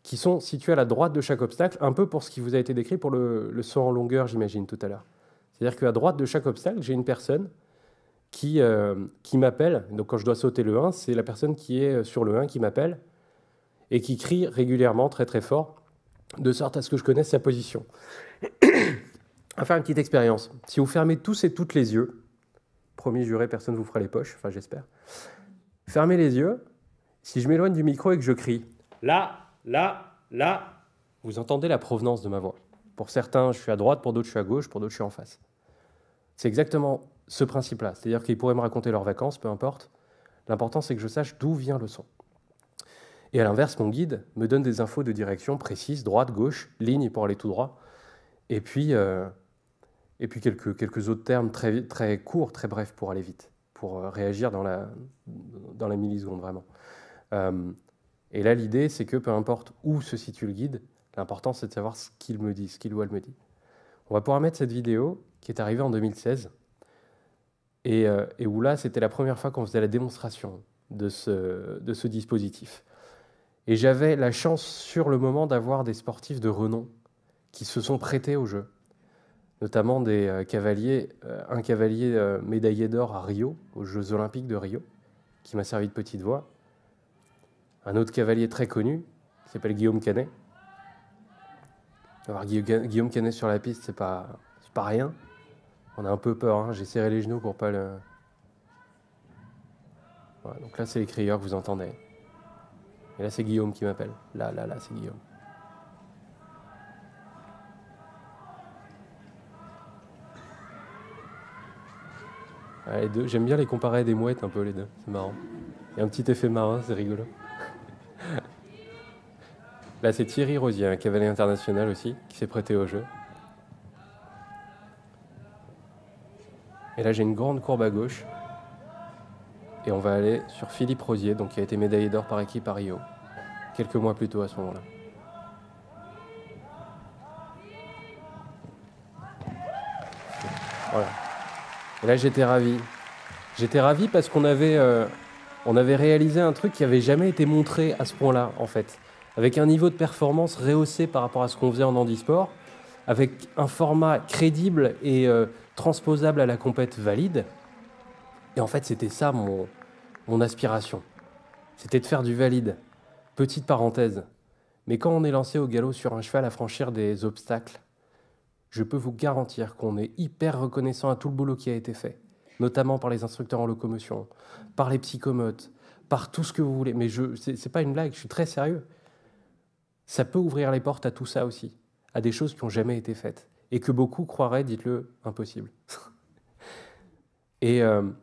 qui sont situés à la droite de chaque obstacle, un peu pour ce qui vous a été décrit pour le saut en longueur, j'imagine, tout à l'heure. C'est-à-dire qu'à droite de chaque obstacle, j'ai une personne qui m'appelle. Donc quand je dois sauter le 1, c'est la personne qui est sur le 1 qui m'appelle et qui crie régulièrement, très très fort, de sorte à ce que je connaisse sa position. On va faire une petite expérience. Si vous fermez tous et toutes les yeux, promis juré, personne ne vous fera les poches, enfin j'espère. Fermez les yeux. Si je m'éloigne du micro et que je crie « là », vous entendez la provenance de ma voix. Pour certains, je suis à droite, pour d'autres, je suis à gauche, pour d'autres, je suis en face. C'est exactement ce principe-là. C'est-à-dire qu'ils pourraient me raconter leurs vacances, peu importe. L'important, c'est que je sache d'où vient le son. Et à l'inverse, mon guide me donne des infos de direction précises, droite, gauche, ligne pour aller tout droit. Et puis quelques autres termes très, très courts, très brefs pour aller vite, pour réagir dans la milliseconde, vraiment. Et là, l'idée, c'est que peu importe où se situe le guide, l'important, c'est de savoir ce qu'il me dit, ce qu'il ou elle me dit. On va pouvoir mettre cette vidéo qui est arrivée en 2016 et où là, c'était la première fois qu'on faisait la démonstration de ce dispositif. Et j'avais la chance sur le moment d'avoir des sportifs de renom qui se sont prêtés au jeu, notamment des cavaliers, un cavalier médaillé d'or à Rio, aux Jeux Olympiques de Rio, qui m'a servi de petite voix, un autre cavalier très connu, qui s'appelle Guillaume Canet. Alors Guillaume Canet sur la piste, c'est pas rien. On a un peu peur, hein. J'ai serré les genoux pour pas le... Voilà, donc là, c'est les crieurs que vous entendez. Et là, c'est Guillaume qui m'appelle. Là, c'est Guillaume. Ah, les deux, j'aime bien les comparer à des mouettes un peu, les deux. C'est marrant. Il y a un petit effet marin, c'est rigolo. Là, c'est Thierry Rosier, un cavalier international aussi, qui s'est prêté au jeu. Et là, j'ai une grande courbe à gauche. Et on va aller sur Philippe Rosier, donc qui a été médaillé d'or par équipe à Rio, quelques mois plus tôt à ce moment-là. Voilà. Et là, j'étais ravi. J'étais ravi parce qu'on avait réalisé un truc qui n'avait jamais été montré à ce point-là, en fait. Avec un niveau de performance rehaussé par rapport à ce qu'on faisait en handisport, avec un format crédible et transposable à la compète valide. Et en fait, c'était ça mon aspiration. C'était de faire du valide. Petite parenthèse. Mais quand on est lancé au galop sur un cheval à franchir des obstacles, je peux vous garantir qu'on est hyper reconnaissant à tout le boulot qui a été fait, notamment par les instructeurs en locomotion, par les psychomotes, par tout ce que vous voulez. Mais c'est pas une blague, je suis très sérieux. Ça peut ouvrir les portes à tout ça aussi, à des choses qui n'ont jamais été faites, et que beaucoup croiraient, dites-le, impossible. Et on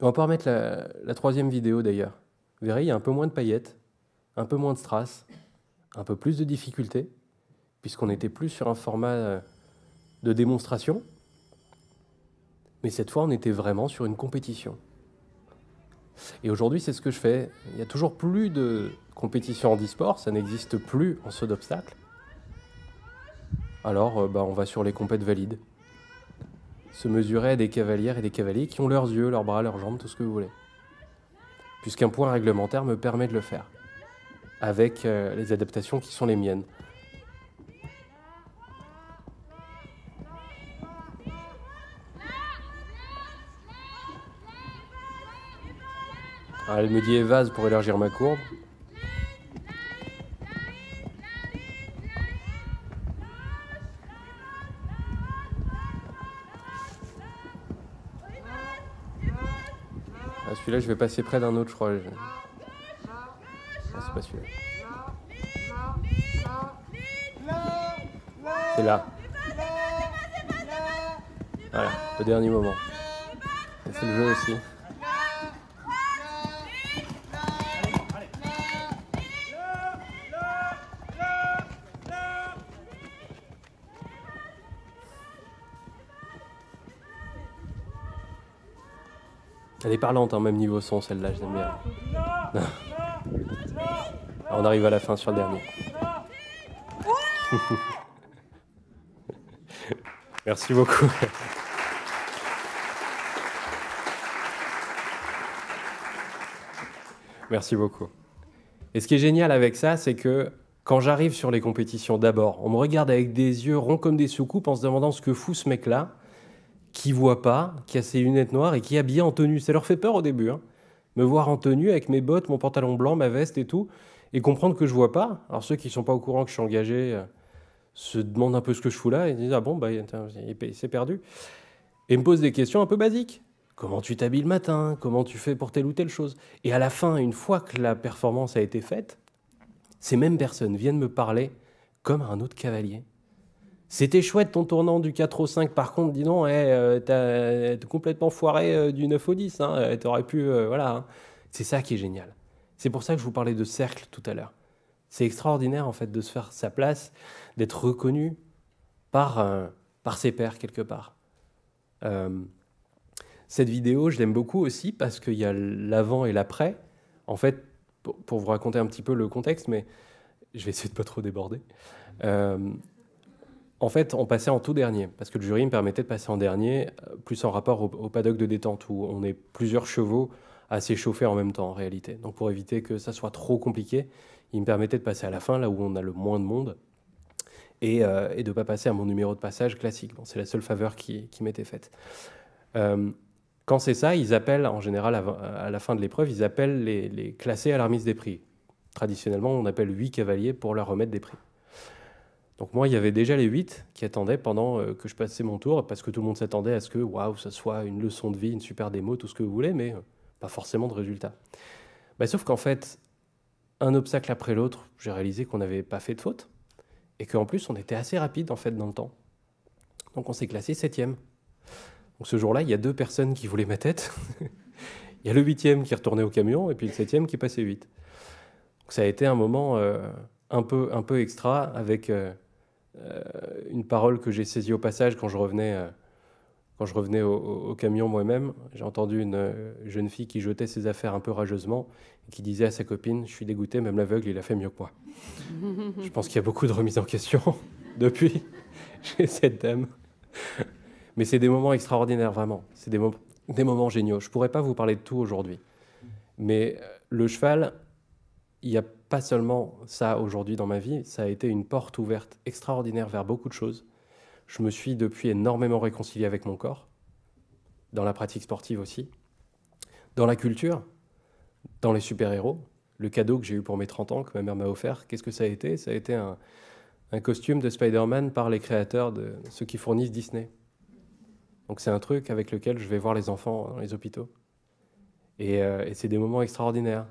va pouvoir mettre la troisième vidéo d'ailleurs. Vous verrez, il y a un peu moins de paillettes, un peu moins de strass, un peu plus de difficultés, puisqu'on était plus sur un format de démonstration, mais cette fois, on était vraiment sur une compétition. Et aujourd'hui, c'est ce que je fais. Il n'y a toujours plus de compétition handisport, ça n'existe plus en saut d'obstacle. Alors, on va sur les compètes valides. Se mesurer à des cavalières et des cavaliers qui ont leurs yeux, leurs bras, leurs jambes, tout ce que vous voulez. Puisqu'un point réglementaire me permet de le faire, avec les adaptations qui sont les miennes. Alors, elle me dit évase pour élargir ma courbe. Ah, celui-là, je vais passer près d'un autre, je crois. Non, c'est pas celui-là. C'est là. Voilà, au dernier moment. Et c'est le jeu aussi. Elle est parlante, hein, même niveau son, celle-là, je l'aime bien. On arrive à la fin sur le dernier. Merci beaucoup. Merci beaucoup. Et ce qui est génial avec ça, c'est que quand j'arrive sur les compétitions d'abord, on me regarde avec des yeux ronds comme des soucoupes en se demandant ce que fout ce mec-là, qui voit pas, qui a ses lunettes noires et qui est habillé en tenue. Ça leur fait peur au début, hein. Me voir en tenue avec mes bottes, mon pantalon blanc, ma veste et tout, et comprendre que je vois pas. Alors ceux qui sont pas au courant que je suis engagé se demandent un peu ce que je fous là et disent ah bon bah c'est perdu. Et me posent des questions un peu basiques. Comment tu t'habilles le matin? Comment tu fais pour telle ou telle chose? Et à la fin, une fois que la performance a été faite, ces mêmes personnes viennent me parler comme un autre cavalier. C'était chouette ton tournant du 4 au 5, par contre, dis donc, t'as complètement foiré du 9 au 10, hein, t'aurais pu, voilà. Hein. C'est ça qui est génial. C'est pour ça que je vous parlais de cercle tout à l'heure. C'est extraordinaire en fait de se faire sa place, d'être reconnu par ses pairs quelque part. Cette vidéo, je l'aime beaucoup aussi parce qu'il y a l'avant et l'après. En fait, pour vous raconter un petit peu le contexte, mais je vais essayer de pas trop déborder. En fait, on passait en tout dernier, parce que le jury me permettait de passer en dernier, plus en rapport au paddock de détente, où on est plusieurs chevaux à s'échauffer en même temps, en réalité. Donc pour éviter que ça soit trop compliqué, il me permettait de passer à la fin, là où on a le moins de monde, et de ne pas passer à mon numéro de passage classique. Bon, c'est la seule faveur qui m'était faite. Quand c'est ça, ils appellent, en général, à la fin de l'épreuve, ils appellent les classés à la remise des prix. Traditionnellement, on appelle 8 cavaliers pour leur remettre des prix. Donc moi, il y avait déjà les 8 qui attendaient pendant que je passais mon tour, parce que tout le monde s'attendait à ce que, waouh, ça soit une leçon de vie, une super démo, tout ce que vous voulez, mais pas forcément de résultat. Sauf qu'en fait, un obstacle après l'autre, j'ai réalisé qu'on n'avait pas fait de faute, et qu'en plus, on était assez rapide en fait dans le temps. Donc on s'est classé 7e. Donc ce jour-là, il y a 2 personnes qui voulaient ma tête. Il y a le 8e qui retournait au camion, et puis le 7e qui passait 8. Donc ça a été un moment un peu extra, avec une parole que j'ai saisie au passage quand je revenais au camion moi-même. J'ai entendu une jeune fille qui jetait ses affaires un peu rageusement et qui disait à sa copine « Je suis dégoûté, même l'aveugle, il a fait mieux que moi. » Je pense qu'il y a beaucoup de remises en question depuis chez cette dame. Mais c'est des moments extraordinaires, vraiment. C'est des moments géniaux. Je ne pourrais pas vous parler de tout aujourd'hui. Mais le cheval, il n'y a pas seulement ça aujourd'hui dans ma vie, ça a été une porte ouverte extraordinaire vers beaucoup de choses. Je me suis depuis énormément réconcilié avec mon corps, dans la pratique sportive aussi, dans la culture, dans les super-héros. Le cadeau que j'ai eu pour mes 30 ans, que ma mère m'a offert, qu'est-ce que ça a été? Ça a été un costume de Spider-Man par les créateurs de ceux qui fournissent Disney. Donc c'est un truc avec lequel je vais voir les enfants dans les hôpitaux. Et c'est des moments extraordinaires,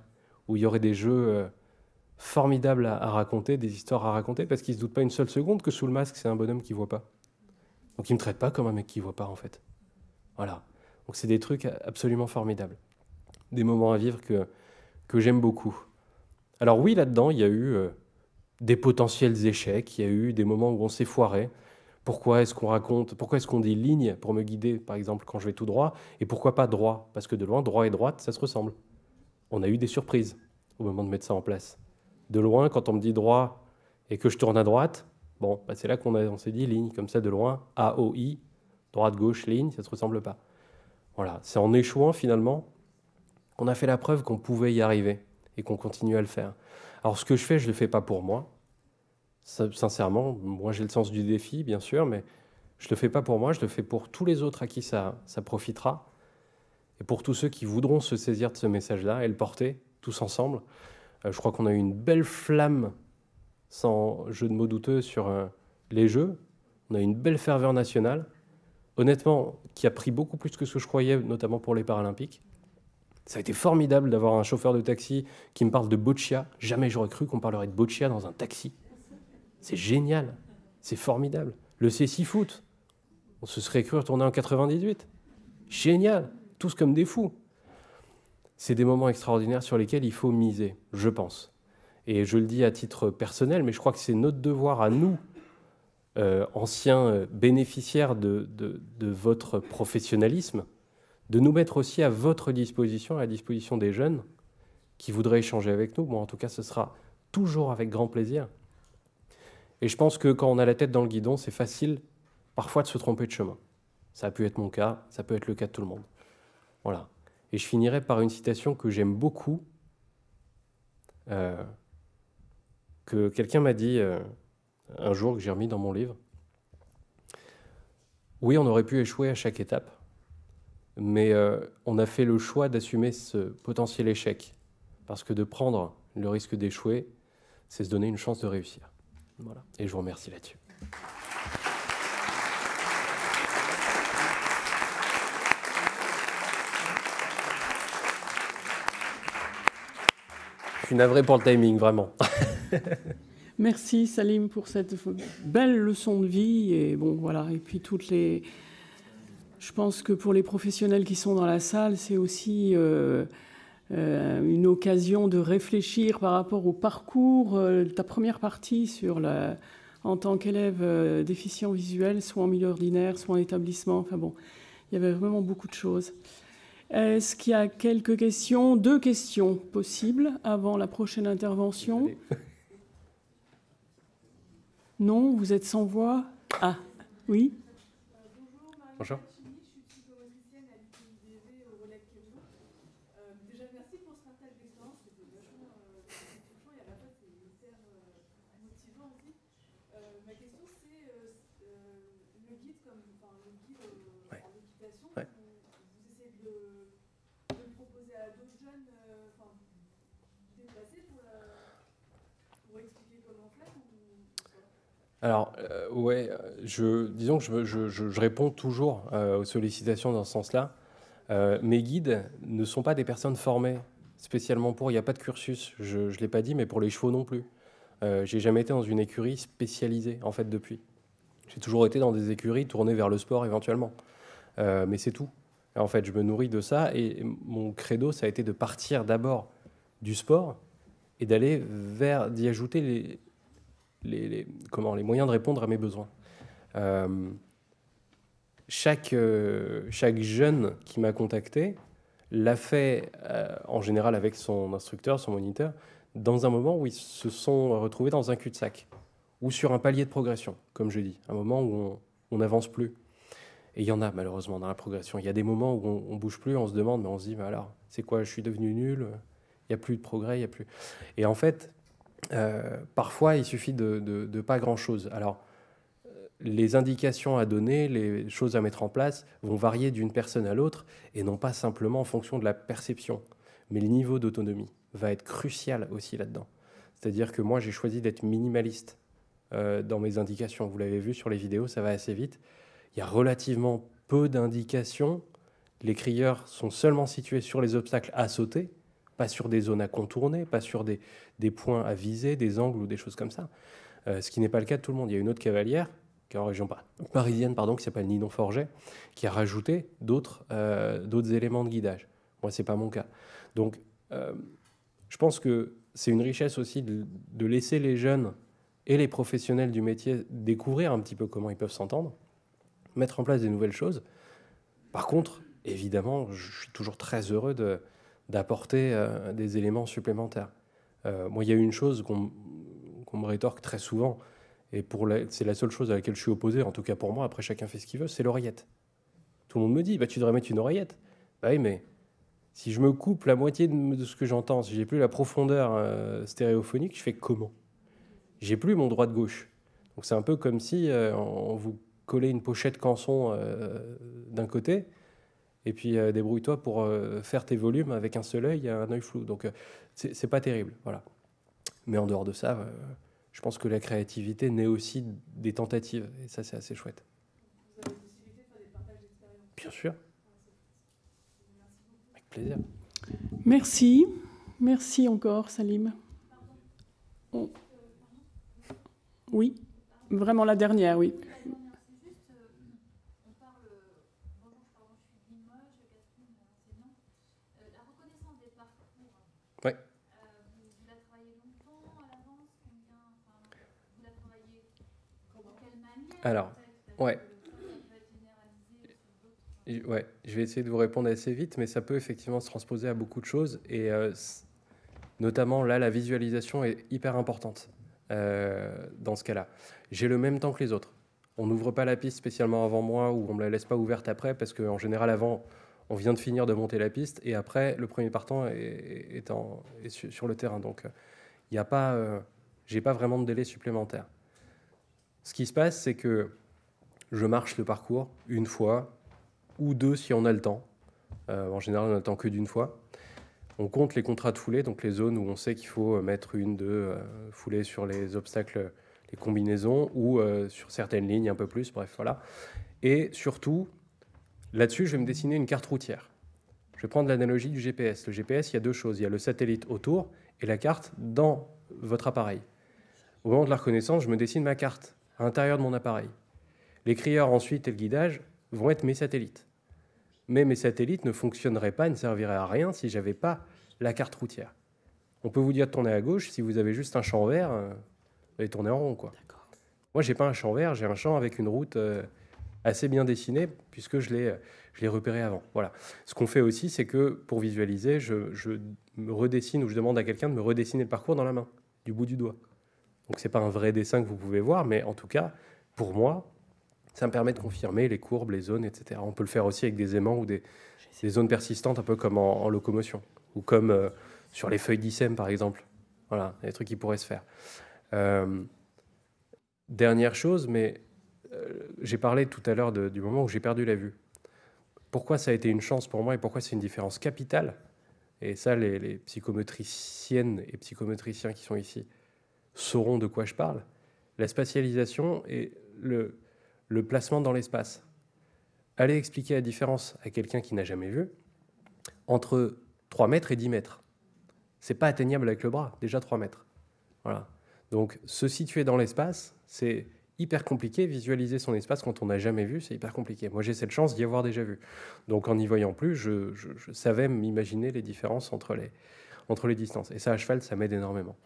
où il y aurait des jeux formidables à raconter, des histoires à raconter, parce qu'ils ne se doutent pas une seule seconde que sous le masque, c'est un bonhomme qui ne voit pas. Donc il ne me traite pas comme un mec qui ne voit pas, en fait. Voilà. Donc c'est des trucs absolument formidables. Des moments à vivre que j'aime beaucoup. Alors oui, là-dedans, il y a eu des potentiels échecs, il y a eu des moments où on s'est foiré. Pourquoi est-ce qu'on dit ligne pour me guider, par exemple, quand je vais tout droit, et pourquoi pas droit? Parce que de loin, droit et droite, ça se ressemble. On a eu des surprises au moment de mettre ça en place. De loin, quand on me dit droit et que je tourne à droite, bon, c'est là qu'on s'est dit ligne, comme ça, de loin, A, O, I, droite, gauche, ligne, ça ne se ressemble pas. Voilà, c'est en échouant, finalement, qu'on a fait la preuve qu'on pouvait y arriver et qu'on continue à le faire. Alors, ce que je fais, je ne le fais pas pour moi. Sincèrement, moi, j'ai le sens du défi, bien sûr, mais je ne le fais pas pour moi, je le fais pour tous les autres à qui ça profitera, et pour tous ceux qui voudront se saisir de ce message-là et le porter, tous ensemble. Je crois qu'on a eu une belle flamme, sans jeu de mots douteux, sur les Jeux. On a eu une belle ferveur nationale, honnêtement, qui a pris beaucoup plus que ce que je croyais, notamment pour les Paralympiques. Ça a été formidable d'avoir un chauffeur de taxi qui me parle de boccia. Jamais j'aurais cru qu'on parlerait de boccia dans un taxi. C'est génial, c'est formidable. Le cécifoot, on se serait cru retourner en 98. Génial, tous comme des fous. C'est des moments extraordinaires sur lesquels il faut miser, je pense. Et je le dis à titre personnel, mais je crois que c'est notre devoir à nous, anciens bénéficiaires de votre professionnalisme, de nous mettre aussi à votre disposition, à la disposition des jeunes qui voudraient échanger avec nous. Moi, en tout cas, ce sera toujours avec grand plaisir. Et je pense que quand on a la tête dans le guidon, c'est facile parfois de se tromper de chemin. Ça a pu être mon cas, ça peut être le cas de tout le monde. Voilà. Et je finirai par une citation que j'aime beaucoup, que quelqu'un m'a dit un jour, que j'ai remis dans mon livre. Oui, on aurait pu échouer à chaque étape, mais on a fait le choix d'assumer ce potentiel échec, parce que de prendre le risque d'échouer, c'est se donner une chance de réussir. Voilà. Et je vous remercie là-dessus. Je suis navré pour le timing, vraiment. Merci Salim pour cette belle leçon de vie. Et bon, voilà. Et puis je pense que pour les professionnels qui sont dans la salle, c'est aussi une occasion de réfléchir par rapport au parcours, ta première partie sur en tant qu'élève déficient visuel, soit en milieu ordinaire, soit en établissement. Enfin bon, il y avait vraiment beaucoup de choses. Est-ce qu'il y a quelques questions, 2 questions possibles avant la prochaine intervention? Non, vous êtes sans voix? Ah, oui. Bonjour. Alors, disons que je réponds toujours aux sollicitations dans ce sens-là. Mes guides ne sont pas des personnes formées spécialement pour. Il n'y a pas de cursus, je ne l'ai pas dit, mais pour les chevaux non plus. J'ai jamais été dans une écurie spécialisée, en fait, depuis. J'ai toujours été dans des écuries tournées vers le sport, éventuellement. Mais c'est tout. En fait, je me nourris de ça, et mon credo, ça a été de partir d'abord du sport et d'aller d'y ajouter les moyens de répondre à mes besoins. Chaque jeune qui m'a contacté l'a fait en général avec son instructeur, son moniteur, dans un moment où ils se sont retrouvés dans un cul-de-sac ou sur un palier de progression, comme je dis, un moment où on n'avance plus. Et il y en a malheureusement dans la progression. Il y a des moments où on ne bouge plus, on se demande, mais on se dit, mais alors, c'est quoi, je suis devenu nul, il n'y a plus de progrès, il n'y a plus... Et en fait, parfois, il suffit de pas grand-chose. Alors, les indications à donner, les choses à mettre en place vont varier d'une personne à l'autre et non pas simplement en fonction de la perception. Mais le niveau d'autonomie va être crucial aussi là-dedans. C'est-à-dire que moi, j'ai choisi d'être minimaliste dans mes indications. Vous l'avez vu sur les vidéos, ça va assez vite. Il y a relativement peu d'indications. Les crieurs sont seulement situés sur les obstacles à sauter, pas sur des zones à contourner, pas sur des points à viser, des angles ou des choses comme ça. Ce qui n'est pas le cas de tout le monde. Il y a une autre cavalière, qui est en région parisienne, qui s'appelle Ninon Forget, qui a rajouté d'autres éléments de guidage. Moi, ce n'est pas mon cas. Donc, je pense que c'est une richesse aussi de laisser les jeunes et les professionnels du métier découvrir un petit peu comment ils peuvent s'entendre, mettre en place des nouvelles choses. Par contre, évidemment, je suis toujours très heureux d'apporter des éléments supplémentaires. Moi, il y a une chose qu'on me rétorque très souvent, et c'est la seule chose à laquelle je suis opposé, en tout cas pour moi, après chacun fait ce qu'il veut, c'est l'oreillette. Tout le monde me dit, tu devrais mettre une oreillette. Bah oui, mais si je me coupe la moitié de ce que j'entends, si j'ai plus la profondeur stéréophonique, je fais comment? J'ai plus mon droit de gauche. Donc c'est un peu comme si on vous collait une pochette canson d'un côté, et puis débrouille-toi pour faire tes volumes avec un seul œil et un œil flou. Donc c'est pas terrible, voilà. Mais en dehors de ça, je pense que la créativité naît aussi des tentatives, et ça c'est assez chouette. Vous avez la possibilité de faire des partages d'expériences? Bien sûr. Avec plaisir. Merci. Merci encore, Salim. Oui, vraiment la dernière, oui. Alors, ouais, je vais essayer de vous répondre assez vite, mais ça peut effectivement se transposer à beaucoup de choses, et notamment là, la visualisation est hyper importante dans ce cas-là. J'ai le même temps que les autres. On n'ouvre pas la piste spécialement avant moi, ou on ne me la laisse pas ouverte après, parce qu'en général, avant, on vient de finir de monter la piste, et après, le premier partant est sur le terrain. Donc, il n'y a pas, j'ai pas vraiment de délai supplémentaire. Ce qui se passe, c'est que je marche le parcours une fois ou deux si on a le temps. En général, on n'a le temps que d'une fois. On compte les contrats de foulée, donc les zones où on sait qu'il faut mettre une, deux foulées sur les obstacles, les combinaisons, ou sur certaines lignes un peu plus, bref, voilà. Et surtout, là-dessus, je vais me dessiner une carte routière. Je vais prendre l'analogie du GPS. Le GPS, il y a deux choses. Il y a le satellite autour et la carte dans votre appareil. Au moment de la reconnaissance, je me dessine ma carte à l'intérieur de mon appareil. Les crieurs ensuite et le guidage vont être mes satellites. Mais mes satellites ne fonctionneraient pas, ne serviraient à rien si je n'avais pas la carte routière. On peut vous dire de tourner à gauche, si vous avez juste un champ vert, vous allez tourner en rond, quoi. Moi, j'ai pas un champ vert, j'ai un champ avec une route assez bien dessinée, puisque je l'ai repéré avant. Voilà. Ce qu'on fait aussi, c'est que pour visualiser, je me redessine, ou je demande à quelqu'un de me redessiner le parcours dans la main, du bout du doigt. Donc c'est pas un vrai dessin que vous pouvez voir, mais en tout cas, pour moi, ça me permet de confirmer les courbes, les zones, etc. On peut le faire aussi avec des aimants ou des zones persistantes, un peu comme en locomotion, ou comme sur les feuilles d'ICEM, par exemple. Voilà, des trucs qui pourraient se faire. Dernière chose, mais j'ai parlé tout à l'heure du moment où j'ai perdu la vue. Pourquoi ça a été une chance pour moi et pourquoi c'est une différence capitale? Et ça, les psychométriciennes et psychométriciens qui sont ici sauront de quoi je parle. La spatialisation et le placement dans l'espace. Allez expliquer la différence à quelqu'un qui n'a jamais vu entre 3 mètres et 10 mètres. C'est pas atteignable avec le bras, déjà 3 mètres. Voilà. Donc, se situer dans l'espace, c'est hyper compliqué. Visualiser son espace quand on n'a jamais vu, c'est hyper compliqué. Moi, j'ai cette chance d'y avoir déjà vu. Donc, en n'y voyant plus, je savais m'imaginer les différences entre les distances. Et ça, à cheval, ça m'aide énormément,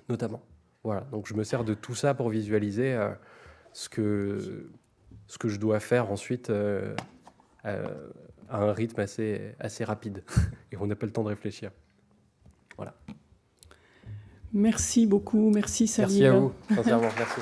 notamment. Voilà. Donc, je me sers de tout ça pour visualiser ce que je dois faire ensuite à un rythme assez rapide. Et on n'a pas le temps de réfléchir. Voilà. Merci beaucoup. Merci, Salil. Merci à vous, sincèrement. Merci.